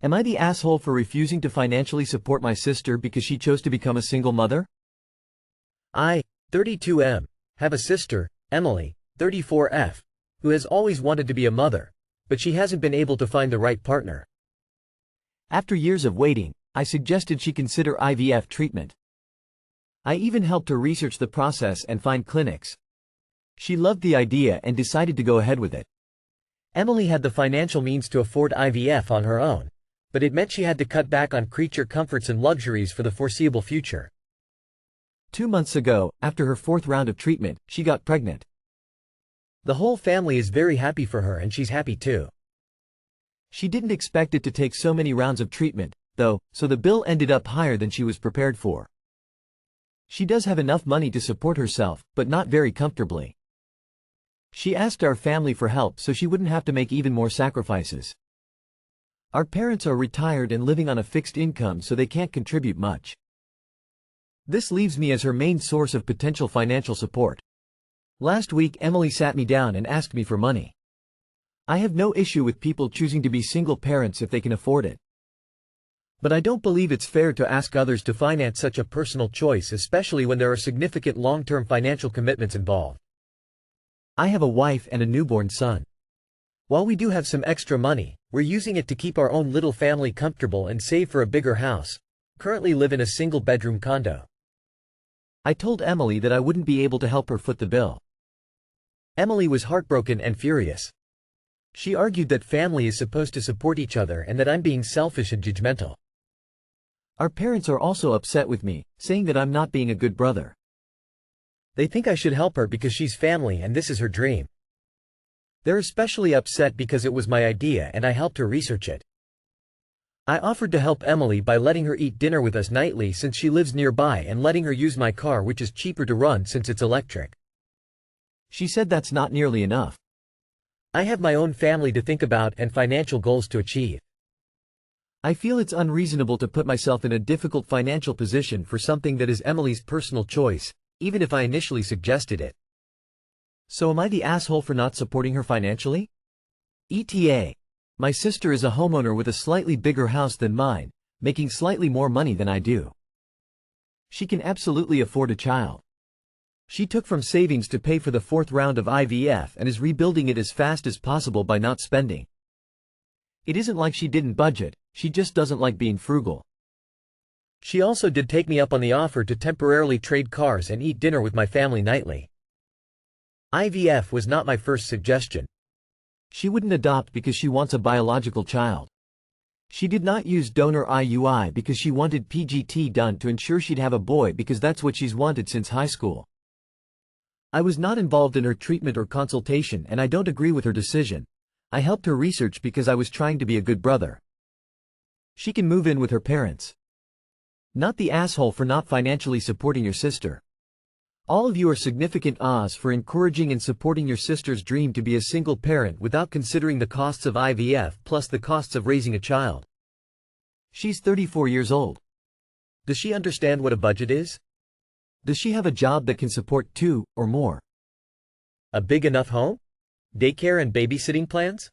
Am I the asshole for refusing to financially support my sister because she chose to become a single mother? I, 32M, have a sister, Emily, 34F, who has always wanted to be a mother, but she hasn't been able to find the right partner. After years of waiting, I suggested she consider IVF treatment. I even helped her research the process and find clinics. She loved the idea and decided to go ahead with it. Emily had the financial means to afford IVF on her own, but it meant she had to cut back on creature comforts and luxuries for the foreseeable future. 2 months ago, after her 4th round of treatment, she got pregnant. The whole family is very happy for her and she's happy too. She didn't expect it to take so many rounds of treatment, though, so the bill ended up higher than she was prepared for. She does have enough money to support herself, but not very comfortably. She asked our family for help so she wouldn't have to make even more sacrifices. Our parents are retired and living on a fixed income, so they can't contribute much. This leaves me as her main source of potential financial support. Last week Emily sat me down and asked me for money. I have no issue with people choosing to be single parents if they can afford it. But I don't believe it's fair to ask others to finance such a personal choice, especially when there are significant long-term financial commitments involved. I have a wife and a newborn son. While we do have some extra money, we're using it to keep our own little family comfortable and save for a bigger house. Currently live in a single-bedroom condo. I told Emily that I wouldn't be able to help her foot the bill. Emily was heartbroken and furious. She argued that family is supposed to support each other and that I'm being selfish and judgmental. Our parents are also upset with me, saying that I'm not being a good brother. They think I should help her because she's family and this is her dream. They're especially upset because it was my idea and I helped her research it. I offered to help Emily by letting her eat dinner with us nightly since she lives nearby and letting her use my car, which is cheaper to run since it's electric. She said that's not nearly enough. I have my own family to think about and financial goals to achieve. I feel it's unreasonable to put myself in a difficult financial position for something that is Emily's personal choice, even if I initially suggested it. So am I the asshole for not supporting her financially? ETA. My sister is a homeowner with a slightly bigger house than mine, making slightly more money than I do. She can absolutely afford a child. She took from savings to pay for the 4th round of IVF and is rebuilding it as fast as possible by not spending. It isn't like she didn't budget, she just doesn't like being frugal. She also did take me up on the offer to temporarily trade cars and eat dinner with my family nightly. IVF was not my first suggestion. She wouldn't adopt because she wants a biological child. She did not use donor IUI because she wanted PGT done to ensure she'd have a boy because that's what she's wanted since high school. I was not involved in her treatment or consultation and I don't agree with her decision. I helped her research because I was trying to be a good brother. She can move in with her parents. Not the asshole for not financially supporting your sister. All of you are significant ahs for encouraging and supporting your sister's dream to be a single parent without considering the costs of IVF plus the costs of raising a child. She's 34 years old. Does she understand what a budget is? Does she have a job that can support 2 or more? A big enough home? Daycare and babysitting plans?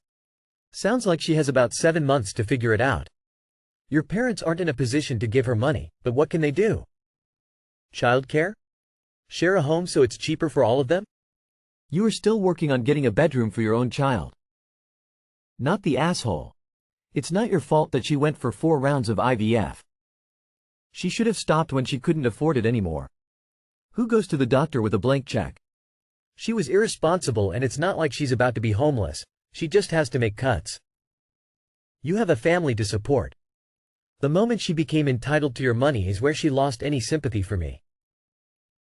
Sounds like she has about 7 months to figure it out. Your parents aren't in a position to give her money, but what can they do? Childcare? Share a home so it's cheaper for all of them? You are still working on getting a bedroom for your own child. Not the asshole. It's not your fault that she went for 4 rounds of IVF. She should have stopped when she couldn't afford it anymore. Who goes to the doctor with a blank check? She was irresponsible and it's not like she's about to be homeless, she just has to make cuts. You have a family to support. The moment she became entitled to your money is where she lost any sympathy for me.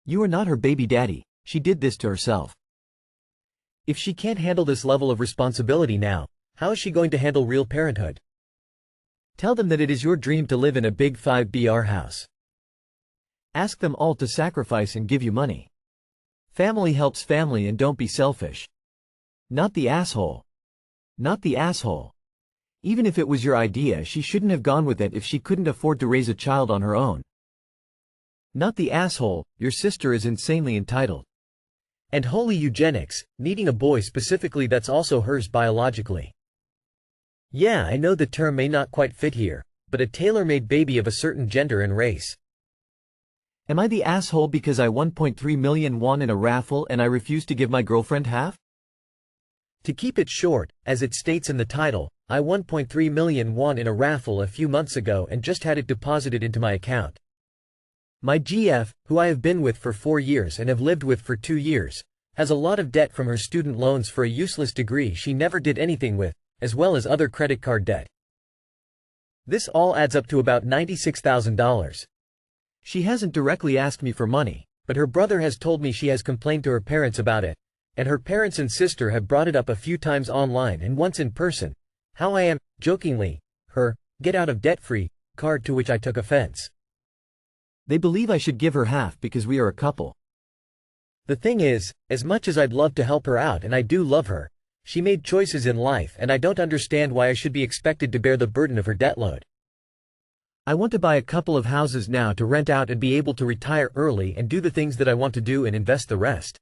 You are not her baby daddy, she did this to herself. If she can't handle this level of responsibility now, how is she going to handle real parenthood? Tell them that it is your dream to live in a big 5BR house. Ask them all to sacrifice and give you money. Family helps family and don't be selfish. Not the asshole. Not the asshole. Even if it was your idea, she shouldn't have gone with it if she couldn't afford to raise a child on her own. Not the asshole, your sister is insanely entitled. And holy eugenics, needing a boy specifically that's also hers biologically. Yeah, I know the term may not quite fit here, but a tailor-made baby of a certain gender and race. Am I the asshole because I 1.3 million won in a raffle and I refuse to give my girlfriend half? To keep it short, as it states in the title, I 1.3 million won in a raffle a few months ago and just had it deposited into my account. My GF, who I have been with for 4 years and have lived with for 2 years, has a lot of debt from her student loans for a useless degree she never did anything with, as well as other credit card debt. This all adds up to about $96,000. She hasn't directly asked me for money, but her brother has told me she has complained to her parents about it, and her parents and sister have brought it up a few times online and once in person. How I am, jokingly, her get out of debt free card, to which I took offense. they believe I should give her half because we are a couple. The thing is, as much as I'd love to help her out and I do love her, she made choices in life and I don't understand why I should be expected to bear the burden of her debt load. I want to buy a couple of houses now to rent out and be able to retire early and do the things that I want to do and invest the rest.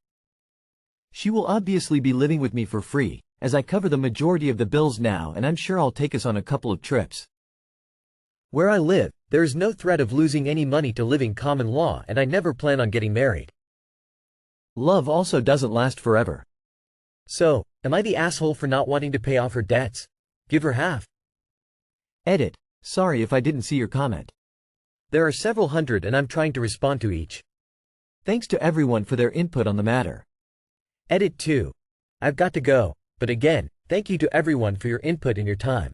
She will obviously be living with me for free, as I cover the majority of the bills now, and I'm sure I'll take us on a couple of trips. Where I live, there is no threat of losing any money to living common law, and I never plan on getting married. Love also doesn't last forever. So, am I the asshole for not wanting to pay off her debts? Give her half. Edit. Sorry if I didn't see your comment. There are several hundred and I'm trying to respond to each. Thanks to everyone for their input on the matter. Edit 2. I've got to go, but again, thank you to everyone for your input and your time.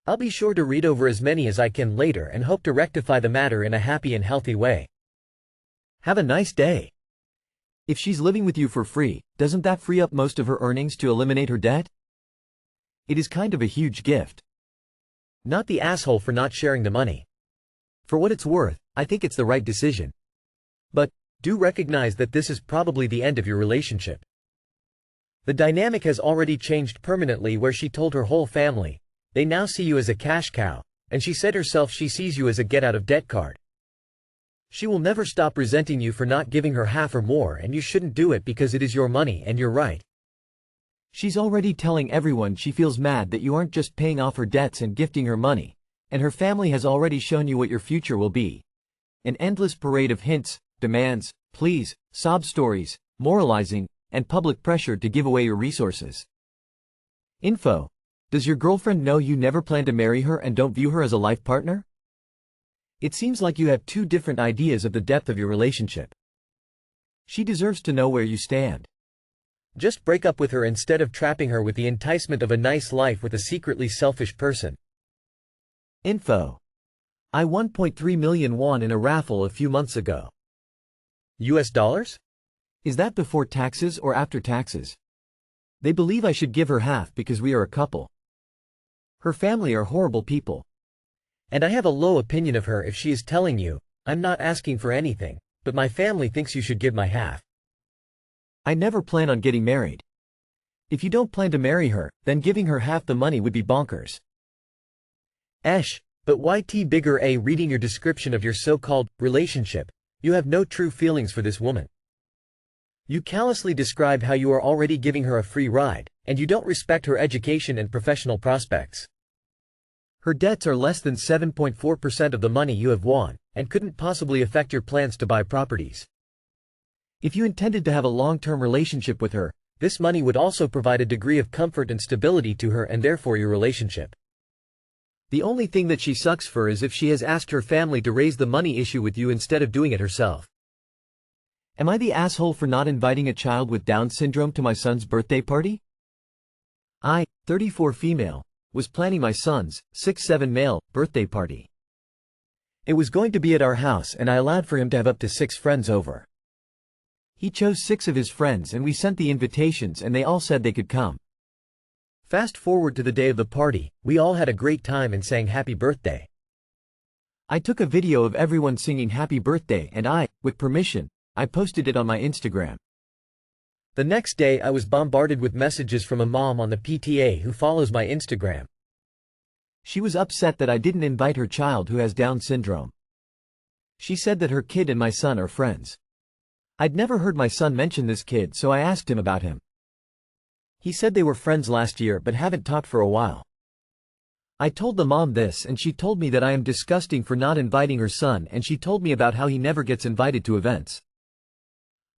I'll be sure to read over as many as I can later and hope to rectify the matter in a happy and healthy way. Have a nice day. If she's living with you for free, doesn't that free up most of her earnings to eliminate her debt? It is kind of a huge gift. Not the asshole for not sharing the money. For what it's worth, I think it's the right decision. But, do recognize that this is probably the end of your relationship. The dynamic has already changed permanently, where she told her whole family, they now see you as a cash cow, and she said herself she sees you as a get-out-of-debt card. She will never stop resenting you for not giving her half or more, and you shouldn't do it because it is your money and you're right. She's already telling everyone she feels mad that you aren't just paying off her debts and gifting her money, and her family has already shown you what your future will be. An endless parade of hints, demands, pleas, sob stories, moralizing, and public pressure to give away your resources. Info. Does your girlfriend know you never plan to marry her and don't view her as a life partner? It seems like you have two different ideas of the depth of your relationship. She deserves to know where you stand. Just break up with her instead of trapping her with the enticement of a nice life with a secretly selfish person. Info. I 1.3 million won in a raffle a few months ago. US dollars? Is that before taxes or after taxes? They believe I should give her half because we are a couple. Her family are horrible people. And I have a low opinion of her if she is telling you, I'm not asking for anything, but my family thinks you should give my half. I never plan on getting married. If you don't plan to marry her, then giving her half the money would be bonkers. Esh, but YT bigger A, reading your description of your so-called relationship, you have no true feelings for this woman. You callously describe how you are already giving her a free ride, and you don't respect her education and professional prospects. Her debts are less than 7.4% of the money you have won, and couldn't possibly affect your plans to buy properties. If you intended to have a long-term relationship with her, this money would also provide a degree of comfort and stability to her and therefore your relationship. The only thing that she sucks for is if she has asked her family to raise the money issue with you instead of doing it herself. Am I the asshole for not inviting a child with Down syndrome to my son's birthday party? I, 34 female, was planning my son's, 6'7" male, birthday party. It was going to be at our house and I allowed for him to have up to 6 friends over. He chose 6 of his friends and we sent the invitations and they all said they could come. Fast forward to the day of the party, we all had a great time and sang happy birthday. I took a video of everyone singing happy birthday and I, with permission, I posted it on my Instagram. The next day I was bombarded with messages from a mom on the PTA who follows my Instagram. She was upset that I didn't invite her child who has Down syndrome. She said that her kid and my son are friends. I'd never heard my son mention this kid, so I asked him about him. He said they were friends last year but haven't talked for a while. I told the mom this and she told me that I am disgusting for not inviting her son, and she told me about how he never gets invited to events.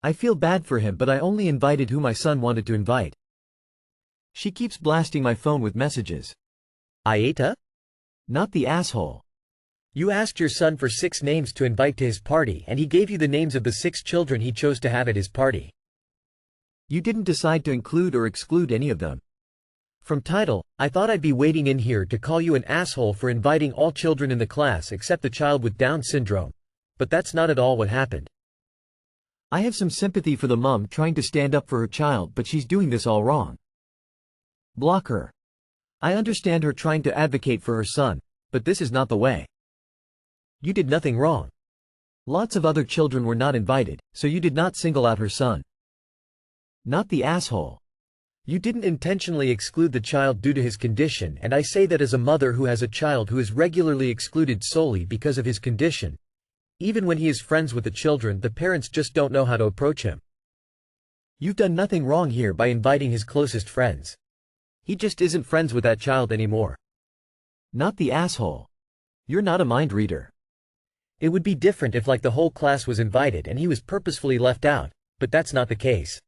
I feel bad for him, but I only invited who my son wanted to invite. She keeps blasting my phone with messages. AITA? Not the asshole. You asked your son for 6 names to invite to his party, and he gave you the names of the 6 children he chose to have at his party. You didn't decide to include or exclude any of them. From title, I thought I'd be waiting in here to call you an asshole for inviting all children in the class except the child with Down syndrome. But that's not at all what happened. I have some sympathy for the mom trying to stand up for her child, but she's doing this all wrong. Block her. I understand her trying to advocate for her son, but this is not the way. You did nothing wrong. Lots of other children were not invited, so you did not single out her son. Not the asshole. You didn't intentionally exclude the child due to his condition, and I say that as a mother who has a child who is regularly excluded solely because of his condition. Even when he is friends with the children, the parents just don't know how to approach him. You've done nothing wrong here by inviting his closest friends. He just isn't friends with that child anymore. Not the asshole. You're not a mind reader. It would be different if like the whole class was invited and he was purposefully left out, but that's not the case.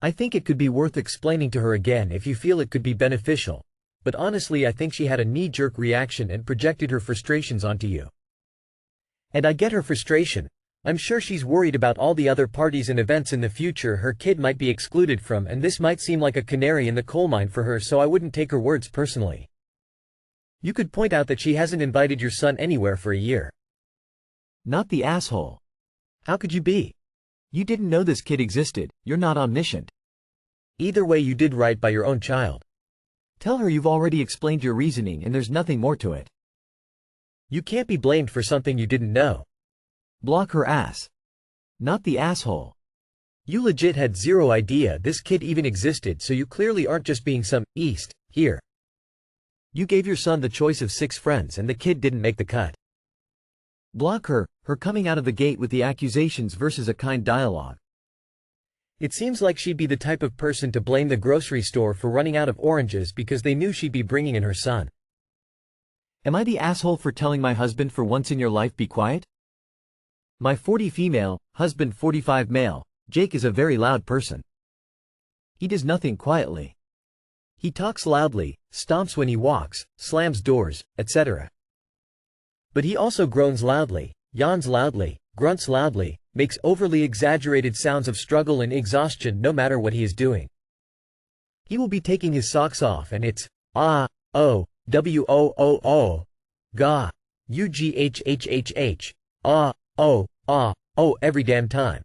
I think it could be worth explaining to her again if you feel it could be beneficial, but honestly I think she had a knee-jerk reaction and projected her frustrations onto you. And I get her frustration. I'm sure she's worried about all the other parties and events in the future her kid might be excluded from, and this might seem like a canary in the coal mine for her, so I wouldn't take her words personally. You could point out that she hasn't invited your son anywhere for a year. Not the asshole. How could you be? You didn't know this kid existed, you're not omniscient. Either way, you did right by your own child. Tell her you've already explained your reasoning and there's nothing more to it. You can't be blamed for something you didn't know. Block her ass. Not the asshole. You legit had zero idea this kid even existed, so you clearly aren't just being some here. You gave your son the choice of 6 friends and the kid didn't make the cut. Block her coming out of the gate with the accusations versus a kind dialogue. It seems like she'd be the type of person to blame the grocery store for running out of oranges because they knew she'd be bringing in her son. Am I the asshole for telling my husband for once in your life be quiet? My 40 female, husband 45 male, Jake is a very loud person. He does nothing quietly. He talks loudly, stomps when he walks, slams doors, etc. But he also groans loudly, yawns loudly, grunts loudly, makes overly exaggerated sounds of struggle and exhaustion no matter what he is doing. He will be taking his socks off and it's ah, oh, w-o-o-o, ga, u-g-h-h-h-h, ah, oh every damn time.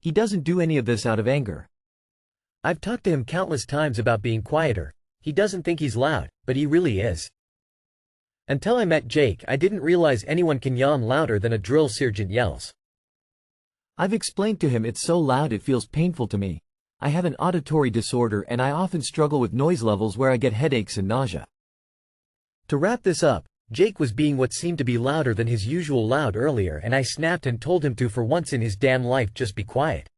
He doesn't do any of this out of anger. I've talked to him countless times about being quieter. He doesn't think he's loud, but he really is. Until I met Jake, I didn't realize anyone can yawn louder than a drill sergeant yells. I've explained to him it's so loud it feels painful to me. I have an auditory disorder and I often struggle with noise levels where I get headaches and nausea. To wrap this up, Jake was being what seemed to be louder than his usual loud earlier, and I snapped and told him to for once in his damn life just be quiet.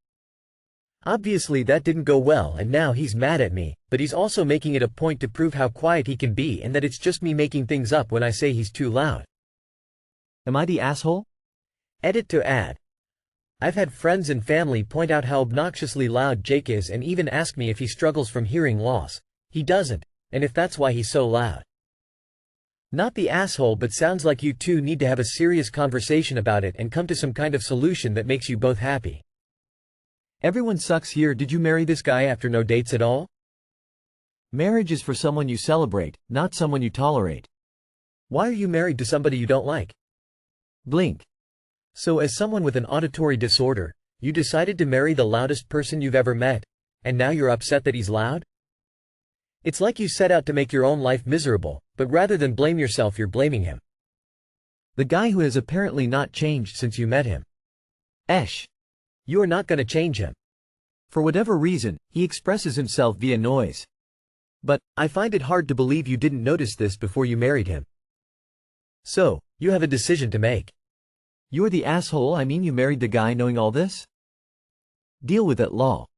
Obviously that didn't go well and now he's mad at me, but he's also making it a point to prove how quiet he can be and that it's just me making things up when I say he's too loud. Am I the asshole? Edit to add. I've had friends and family point out how obnoxiously loud Jake is and even ask me if he struggles from hearing loss. He doesn't, and if that's why he's so loud. Not the asshole, but sounds like you two need to have a serious conversation about it and come to some kind of solution that makes you both happy. Everyone sucks here. Did you marry this guy after no dates at all? Marriage is for someone you celebrate, not someone you tolerate. Why are you married to somebody you don't like? Blink. So as someone with an auditory disorder, you decided to marry the loudest person you've ever met, and now you're upset that he's loud? It's like you set out to make your own life miserable, but rather than blame yourself you're blaming him. The guy who has apparently not changed since you met him. Esh. You are not gonna change him. For whatever reason, he expresses himself via noise. But, I find it hard to believe you didn't notice this before you married him. So, you have a decision to make. You're the asshole. I mean, you married the guy knowing all this? Deal with it, lol.